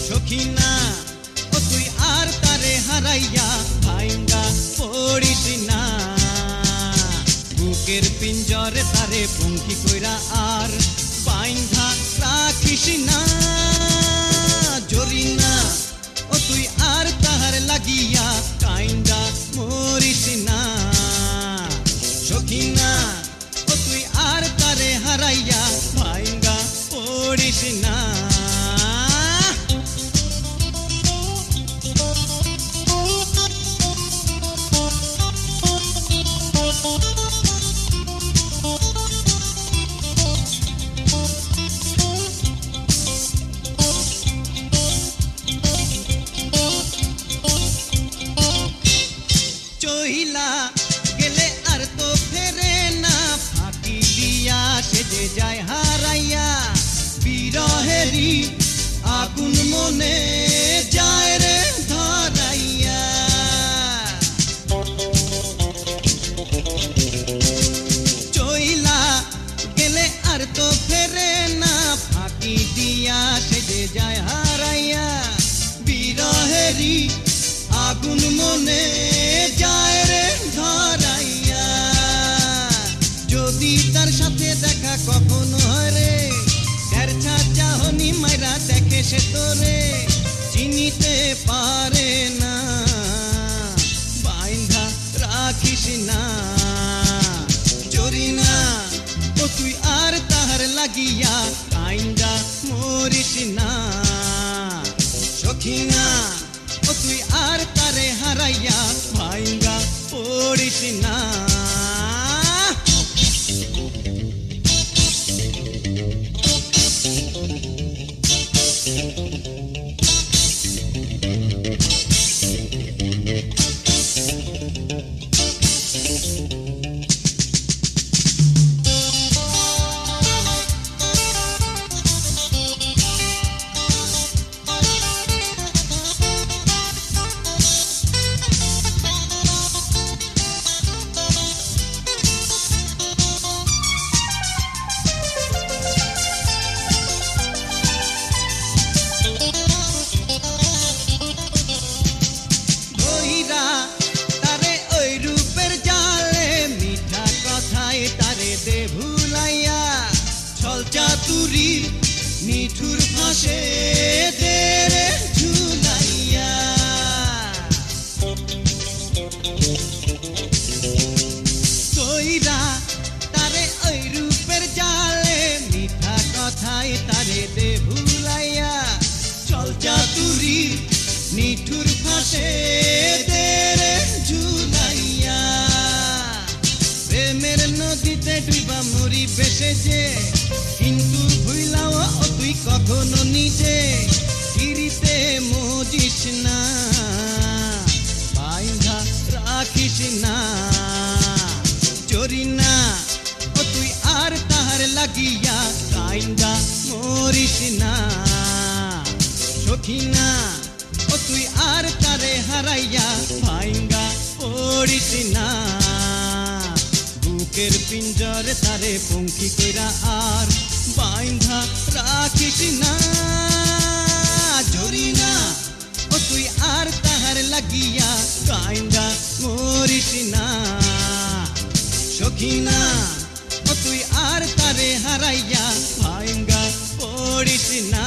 সখিনা ও তুই আর তারে হারাইয়া ভাইঙ্গা পড়িস না বুকের পিঞ্জরে তারে পঙ্কি কইরা আর বাইন্ধা রাখিস না জরিনা ও তুই আর তাহার লাগিয়া কাইন্দা মরিস না সখিনা ও তুই আর তারে হারাইয়া ভাইঙ্গা পড়িস না চইলা গেলে আর তো ফেরে না ফাঁকি দিয়া সেজে যায় হারাইয়া বিরহেরি আগুন মনে যায় রে ধরাইয়া চইলা গেলে আর তো ফেরে না ফাঁকি দিয়া সেজে যায় হারাইয়া বিরহেরি আগুন মনে যায় রে ধরাইয়া যদি তার সাথে দেখা কখনো হয় রে তার চাহনি মাইরা দেখে সে তোরে চিনিতে পারে না বাইন্ধা রাখিস না জরিনা ও তুই আর তাহার লাগিয়া কাইন্দা মরিস না সখিনা ও তুই আর তারে হারাইয়া ভাইঙ্গা পড়িস না ভুলাইয়া ছল চাতুরি নিঠুর ফাঁসে দেরে ঝুলাইয়া কইরা তারে ওই রূপের জালে মিঠা কথায় তারে দে ভুলাইয়া ছল চাতুরি নিঠুর ফাঁসে দেরে ঝুলাইয়া প্রেমের নদীতে ডুবা মরি বেসে যে কিন্তু ভুইলাও ও তুই কখনো নিজে ফিরিতে মজিস না বাইন্ধা রাখিস না জরিনা ও তুই আর তাহার লাগিয়া কাইন্দা মরিস না সখিনা ও তুই আর তারে হারাইয়া ভাইঙ্গা পড়িস না বুকের পিঞ্জরে তারে পঙ্কি কইরা আর বাইন্ধা রাখিস না জরিনা ও তুই আর তাহার লাগিয়া কাইন্দা মরিস না সখিনা ও তুই আর তারে হারাইয়া ভাইঙ্গা পড়িস না।